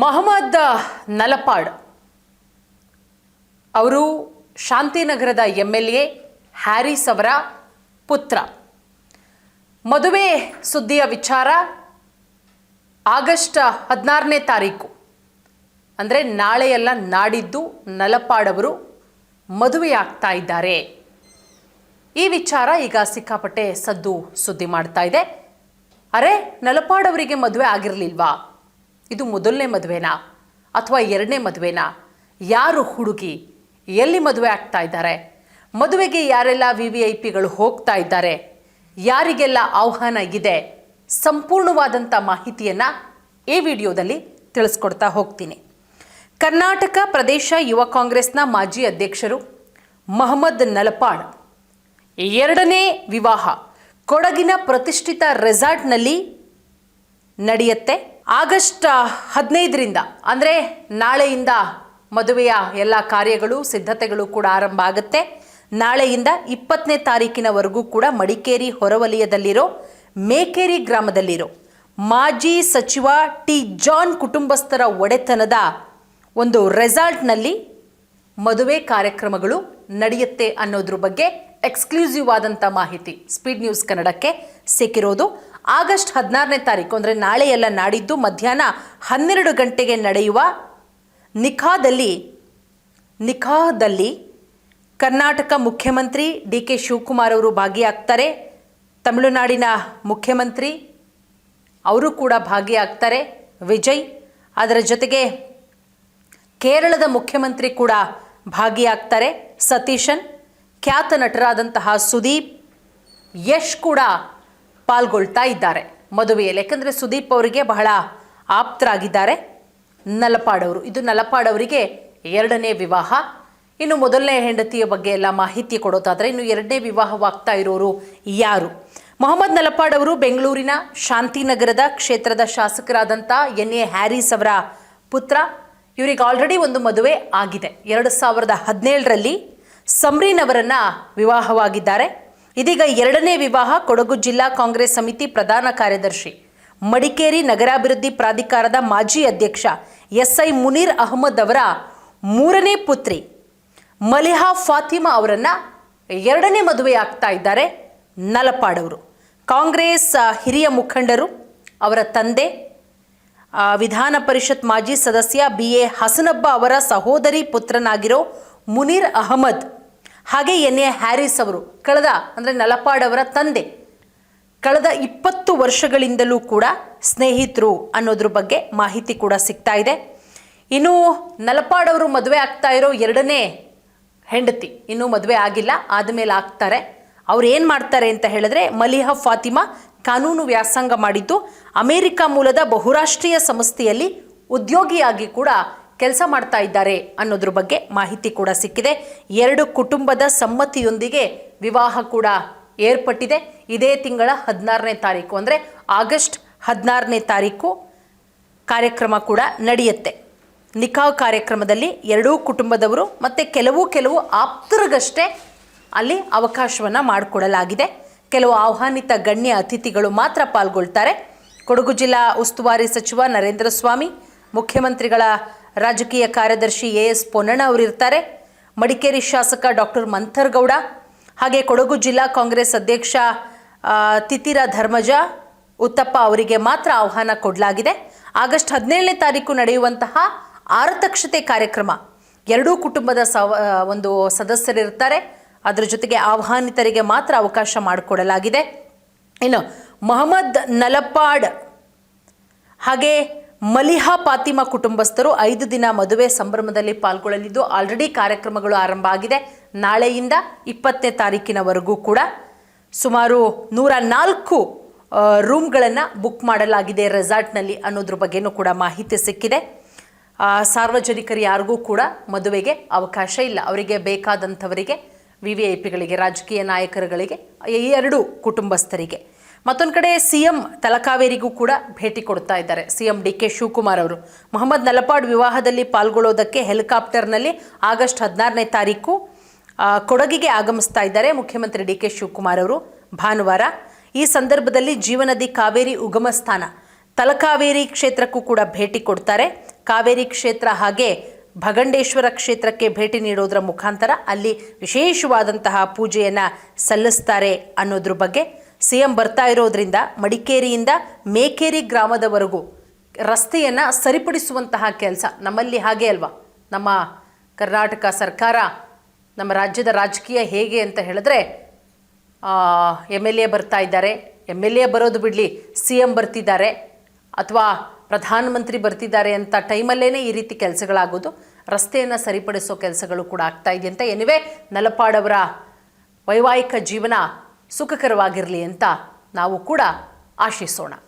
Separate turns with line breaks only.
ಮೊಹಮ್ಮದ್ ನಲಪಾಡ್ ಅವರು ಶಾಂತಿನಗರದ MLA Harris ಅವರ ಪುತ್ರ. ಮದುವೆ ಸುದ್ದಿಯ ವಿಚಾರ ಆಗಸ್ಟ್ 16ನೇ ತಾರೀಕು ಅಂದರೆ ನಾಳೆಯಲ್ಲ ನಾಡಿದ್ದು ನಲಪಾಡ್ ಅವರು ಮದುವೆಯಾಗ್ತಾ ಇದ್ದಾರೆ. ಈ ವಿಚಾರ ಈಗ ಸಿಕ್ಕಾಪಟ್ಟೆ ಸುದ್ದಿ ಮಾಡ್ತಾ ಇದೆ. ಅರೆ, ನಲಪಾಡ್ ಅವರಿಗೆ ಮದುವೆ ಆಗಿರಲಿಲ್ವಾ? ಇದು ಮೊದಲನೇ ಮದುವೆನಾ ಅಥವಾ ಎರಡನೇ ಮದುವೆನಾ? ಯಾರು ಹುಡುಗಿ? ಎಲ್ಲಿ ಮದುವೆ ಆಗ್ತಾ ಇದ್ದಾರೆ? ಮದುವೆಗೆ ಯಾರೆಲ್ಲ VVIPಗಳು ಹೋಗ್ತಾ ಇದ್ದಾರೆ? ಯಾರಿಗೆಲ್ಲ ಆಹ್ವಾನ ಇದೆ? ಸಂಪೂರ್ಣವಾದಂಥ ಮಾಹಿತಿಯನ್ನು ಈ ವಿಡಿಯೋದಲ್ಲಿ ತಿಳಿಸ್ಕೊಡ್ತಾ ಹೋಗ್ತೀನಿ. ಕರ್ನಾಟಕ ಪ್ರದೇಶ ಯುವ ಕಾಂಗ್ರೆಸ್ನ ಮಾಜಿ ಅಧ್ಯಕ್ಷರು ಮೊಹಮ್ಮದ್ ನಲಪಾಡ್ ಎರಡನೇ ವಿವಾಹ ಕೊಡಗಿನ ಪ್ರತಿಷ್ಠಿತ ರೆಸಾರ್ಟ್ನಲ್ಲಿ ನಡೆಯುತ್ತೆ. ಆಗಸ್ಟ್ 15ರಿಂದ ಅಂದರೆ ನಾಳೆಯಿಂದ ಮದುವೆಯ ಎಲ್ಲ ಕಾರ್ಯಗಳು ಸಿದ್ಧತೆಗಳು ಕೂಡ ಆರಂಭ ಆಗುತ್ತೆ. ನಾಳೆಯಿಂದ 20ನೇ ತಾರೀಕಿನವರೆಗೂ ಕೂಡ ಮಡಿಕೇರಿ ಹೊರವಲಯದಲ್ಲಿರೋ ಮೇಕೇರಿ ಗ್ರಾಮದಲ್ಲಿರೋ ಮಾಜಿ ಸಚಿವ ಟಿ ಜಾನ್ ಕುಟುಂಬಸ್ಥರ ಒಡೆತನದ ಒಂದು ರೆಸಾರ್ಟ್ನಲ್ಲಿ ಮದುವೆ ಕಾರ್ಯಕ್ರಮಗಳು ನಡೆಯುತ್ತೆ ಅನ್ನೋದ್ರ ಬಗ್ಗೆ ಎಕ್ಸ್ಕ್ಲೂಸಿವ್ ಆದಂಥ ಮಾಹಿತಿ ಸ್ಪೀಡ್ ನ್ಯೂಸ್ ಕನ್ನಡಕ್ಕೆ ಸಿಕ್ಕಿರೋದು. ಆಗಸ್ಟ್ 16ನೇ ತಾರೀಕು ಅಂದರೆ ನಾಳೆಯೆಲ್ಲ ನಾಡಿದ್ದು ಮಧ್ಯಾಹ್ನ 12 ಗಂಟೆಗೆ ನಡೆಯುವ ನಿಖಾದಲ್ಲಿ ಕರ್ನಾಟಕ ಮುಖ್ಯಮಂತ್ರಿ DK ಶಿವಕುಮಾರ್ ಅವರು ಭಾಗಿಯಾಗ್ತಾರೆ. ತಮಿಳುನಾಡಿನ ಮುಖ್ಯಮಂತ್ರಿ ಅವರು ಕೂಡ ಭಾಗಿಯಾಗ್ತಾರೆ, ವಿಜಯ್. ಅದರ ಜೊತೆಗೆ ಕೇರಳದ ಮುಖ್ಯಮಂತ್ರಿ ಕೂಡ ಭಾಗಿಯಾಗ್ತಾರೆ, ಸತೀಶನ್. ಖ್ಯಾತ ನಟರಾದಂತಹ ಸುದೀಪ್, ಯಶ್ ಕೂಡ ಪಾಲ್ಗೊಳ್ತಾ ಇದ್ದಾರೆ ಮದುವೆಯಲ್ಲಿ. ಯಾಕಂದರೆ ಸುದೀಪ್ ಅವರಿಗೆ ಬಹಳ ಆಪ್ತರಾಗಿದ್ದಾರೆ ನಲಪಾಡ್ ಅವರು. ಇದು ನಲಪಾಡ್ ಅವರಿಗೆ ಎರಡನೇ ವಿವಾಹ. ಇನ್ನು ಮೊದಲನೇ ಹೆಂಡತಿಯ ಬಗ್ಗೆ ಎಲ್ಲ ಮಾಹಿತಿ ಕೊಡೋದಾದರೆ, ಇನ್ನು ಎರಡನೇ ವಿವಾಹವಾಗ್ತಾ ಇರೋರು ಯಾರು? ಮೊಹಮ್ಮದ್ ನಲಪಾಡ್ ಅವರು ಬೆಂಗಳೂರಿನ ಶಾಂತಿನಗರದ ಕ್ಷೇತ್ರದ ಶಾಸಕರಾದಂಥ NA ಹ್ಯಾರಿಸ್ ಅವರ ಪುತ್ರ. ಇವರಿಗೆ ಆಲ್ರೆಡಿ ಒಂದು ಮದುವೆ ಆಗಿದೆ. 2017ರಲ್ಲಿ ಸಮರೀನ್ ಅವರನ್ನು ವಿವಾಹವಾಗಿದ್ದಾರೆ. ಇದೀಗ ಎರಡನೇ ವಿವಾಹ ಕೊಡಗು ಜಿಲ್ಲಾ ಕಾಂಗ್ರೆಸ್ ಸಮಿತಿ ಪ್ರಧಾನ ಕಾರ್ಯದರ್ಶಿ, ಮಡಿಕೇರಿ ನಗರಾಭಿವೃದ್ಧಿ ಪ್ರಾಧಿಕಾರದ ಮಾಜಿ ಅಧ್ಯಕ್ಷ SI ಮುನೀರ್ ಅಹಮದ್ ಅವರ ಮೂರನೇ ಪುತ್ರಿ ಮಲಿಹಾ ಫಾತಿಮಾ ಅವರನ್ನು ಎರಡನೇ ಮದುವೆ ಆಗ್ತಾ ಇದ್ದಾರೆ ನಲಪಾಡ್ ಅವರು. ಕಾಂಗ್ರೆಸ್ ಹಿರಿಯ ಮುಖಂಡರು, ಅವರ ತಂದೆ ವಿಧಾನ ಪರಿಷತ್ ಮಾಜಿ ಸದಸ್ಯ BA ಹಸನಬ್ಬ ಅವರ ಸಹೋದರಿ ಪುತ್ರನಾಗಿರೋ ಮುನೀರ್ ಅಹಮದ್, ಹಾಗೆ NA ಹ್ಯಾರಿಸ್ ಅವರು ಅಂದರೆ ನಲಪಾಡ್ ಅವರ ತಂದೆ ಕಳೆದ 20 ವರ್ಷಗಳಿಂದಲೂ ಕೂಡ ಸ್ನೇಹಿತರು ಅನ್ನೋದ್ರ ಬಗ್ಗೆ ಮಾಹಿತಿ ಕೂಡ ಸಿಗ್ತಾ ಇದೆ. ಇನ್ನು ನಲಪಾಡ್ ಅವರು ಮದುವೆ ಆಗ್ತಾ ಇರೋ ಎರಡನೇ ಹೆಂಡತಿ ಇನ್ನೂ ಮದುವೆ ಆಗಿಲ್ಲ, ಆದಮೇಲೆ ಆಗ್ತಾರೆ. ಅವ್ರು ಏನು ಮಾಡ್ತಾರೆ ಅಂತ ಹೇಳಿದ್ರೆ, ಮಲಿಹಾ ಫಾತಿಮಾ ಕಾನೂನು ವ್ಯಾಸಂಗ ಮಾಡಿದ್ದು ಅಮೆರಿಕ ಮೂಲದ ಬಹುರಾಷ್ಟ್ರೀಯ ಸಂಸ್ಥೆಯಲ್ಲಿ ಉದ್ಯೋಗಿಯಾಗಿ ಕೂಡ ಕೆಲಸ ಮಾಡ್ತಾ ಇದ್ದಾರೆ ಅನ್ನೋದ್ರ ಬಗ್ಗೆ ಮಾಹಿತಿ ಕೂಡ ಸಿಕ್ಕಿದೆ. ಎರಡು ಕುಟುಂಬದ ಸಮ್ಮತಿಯೊಂದಿಗೆ ವಿವಾಹ ಕೂಡ ಏರ್ಪಟ್ಟಿದೆ. ಇದೇ ತಿಂಗಳ 16ನೇ ತಾರೀಕು ಅಂದರೆ ಆಗಸ್ಟ್ 16ನೇ ತಾರೀಕು ಕಾರ್ಯಕ್ರಮ ಕೂಡ ನಡೆಯುತ್ತೆ. ನಿಖಾ ಕಾರ್ಯಕ್ರಮದಲ್ಲಿ ಎರಡೂ ಕುಟುಂಬದವರು ಮತ್ತು ಕೆಲವು ಆಪ್ತರಿಗಷ್ಟೇ ಅಲ್ಲಿ ಅವಕಾಶವನ್ನು ಮಾಡಿಕೊಡಲಾಗಿದೆ. ಕೆಲವು ಆಹ್ವಾನಿತ ಗಣ್ಯ ಅತಿಥಿಗಳು ಮಾತ್ರ ಪಾಲ್ಗೊಳ್ತಾರೆ. ಕೊಡಗು ಜಿಲ್ಲಾ ಉಸ್ತುವಾರಿ ಸಚಿವ ನರೇಂದ್ರ ಸ್ವಾಮಿ, ಮುಖ್ಯಮಂತ್ರಿಗಳ ರಾಜಕೀಯ ಕಾರ್ಯದರ್ಶಿ AS ಪೊನ್ನಣ್ಣ ಅವರಿರ್ತಾರೆ, ಮಡಿಕೇರಿ ಶಾಸಕ ಡಾಕ್ಟರ್ ಮಂಥರ್ಗೌಡ, ಹಾಗೆ ಕೊಡಗು ಜಿಲ್ಲಾ ಕಾಂಗ್ರೆಸ್ ಅಧ್ಯಕ್ಷ ತಿತಿರ ಧರ್ಮಜ ಉತ್ತಪ್ಪ ಅವರಿಗೆ ಮಾತ್ರ ಆಹ್ವಾನ ಕೊಡಲಾಗಿದೆ. ಆಗಸ್ಟ್ 17ನೇ ತಾರೀಕು ನಡೆಯುವಂತಹ ಆರತಕ್ಷತೆ ಕಾರ್ಯಕ್ರಮ ಎರಡೂ ಕುಟುಂಬದ ಒಂದು ಸದಸ್ಯರಿರ್ತಾರೆ, ಅದರ ಜೊತೆಗೆ ಆಹ್ವಾನಿತರಿಗೆ ಮಾತ್ರ ಅವಕಾಶ ಮಾಡಿಕೊಡಲಾಗಿದೆ. ಇನ್ನು ಮೊಹಮ್ಮದ್ ನಲಪಾಡ್ ಹಾಗೆ ಮಲಿಹಾ ಫಾತಿಮಾ ಕುಟುಂಬಸ್ಥರು 5 ದಿನ ಮದುವೆ ಸಂಭ್ರಮದಲ್ಲಿ ಪಾಲ್ಗೊಳ್ಳಲಿದ್ದು ಆಲ್ರೆಡಿ ಕಾರ್ಯಕ್ರಮಗಳು ಆರಂಭ ಆಗಿದೆ. ನಾಳೆಯಿಂದ 20ನೇ ತಾರೀಕಿನವರೆಗೂ ಕೂಡ ಸುಮಾರು 104 ರೂಮ್ಗಳನ್ನು ಬುಕ್ ಮಾಡಲಾಗಿದೆ ರೆಸಾರ್ಟ್ನಲ್ಲಿ ಅನ್ನೋದ್ರ ಬಗ್ಗೆನೂ ಕೂಡ ಮಾಹಿತಿ ಸಿಕ್ಕಿದೆ. ಸಾರ್ವಜನಿಕರು ಯಾರಿಗೂ ಕೂಡ ಮದುವೆಗೆ ಅವಕಾಶ ಇಲ್ಲ. ಅವರಿಗೆ ಬೇಕಾದಂಥವರಿಗೆ VVIPಗಳಿಗೆ, ರಾಜಕೀಯ ನಾಯಕರುಗಳಿಗೆ, ಈ ಎರಡೂ ಕುಟುಂಬಸ್ಥರಿಗೆ. ಮತ್ತೊಂದು ಕಡೆ CM ತಲಕಾವೇರಿಗೂ ಕೂಡ ಭೇಟಿ ಕೊಡ್ತಾ ಇದ್ದಾರೆ CM DK ಶಿವಕುಮಾರ್ ಅವರು. ಮೊಹಮ್ಮದ್ ನಲಪಾಡ್ ವಿವಾಹದಲ್ಲಿ ಪಾಲ್ಗೊಳ್ಳೋದಕ್ಕೆ ಹೆಲಿಕಾಪ್ಟರ್ನಲ್ಲಿ ಆಗಸ್ಟ್ 16ನೇ ತಾರೀಕು ಕೊಡಗಿಗೆ ಆಗಮಿಸ್ತಾ ಇದ್ದಾರೆ ಮುಖ್ಯಮಂತ್ರಿ DK ಶಿವಕುಮಾರ್ ಅವರು ಭಾನುವಾರ. ಈ ಸಂದರ್ಭದಲ್ಲಿ ಜೀವನದಿ ಕಾವೇರಿ ಉಗಮ ಸ್ಥಾನ ತಲಕಾವೇರಿ ಕ್ಷೇತ್ರಕ್ಕೂ ಕೂಡ ಭೇಟಿ ಕೊಡ್ತಾರೆ. ಕಾವೇರಿ ಕ್ಷೇತ್ರ ಹಾಗೆ ಭಗಂಡೇಶ್ವರ ಕ್ಷೇತ್ರಕ್ಕೆ ಭೇಟಿ ನೀಡೋದರ ಮುಖಾಂತರ ಅಲ್ಲಿ ವಿಶೇಷವಾದಂತಹ ಪೂಜೆಯನ್ನು ಸಲ್ಲಿಸ್ತಾರೆ ಅನ್ನೋದ್ರ ಬಗ್ಗೆ CM ಬರ್ತಾ ಇರೋದ್ರಿಂದ ಮಡಿಕೇರಿಯಿಂದ ಮೇಕೇರಿ ಗ್ರಾಮದವರೆಗೂ ರಸ್ತೆಯನ್ನು ಸರಿಪಡಿಸುವಂತಹ ಕೆಲಸ ನಮ್ಮಲ್ಲಿ ಹಾಗೆ ಅಲ್ವಾ. ನಮ್ಮ ಕರ್ನಾಟಕ ಸರ್ಕಾರ, ನಮ್ಮ ರಾಜ್ಯದ ರಾಜಕೀಯ ಹೇಗೆ ಅಂತ ಹೇಳಿದ್ರೆ MLA ಬರ್ತಾ ಇದ್ದಾರೆ, MLA ಬರೋದು ಬಿಡಲಿ, CM ಬರ್ತಿದ್ದಾರೆ ಅಥವಾ ಪ್ರಧಾನಮಂತ್ರಿ ಬರ್ತಿದ್ದಾರೆ ಅಂತ ಟೈಮಲ್ಲೇ ಈ ರೀತಿ ಕೆಲಸಗಳಾಗೋದು. ರಸ್ತೆಯನ್ನು ಸರಿಪಡಿಸೋ ಕೆಲಸಗಳು ಕೂಡ ಆಗ್ತಾ ಇದೆಯಂತೆ. ಎನಿವೆ, ನಲಪಾಡವರ ವೈವಾಹಿಕ ಜೀವನ ಸುಖಕರವಾಗಿರಲಿ ಅಂತ ನಾವು ಕೂಡ ಆಶಿಸೋಣ.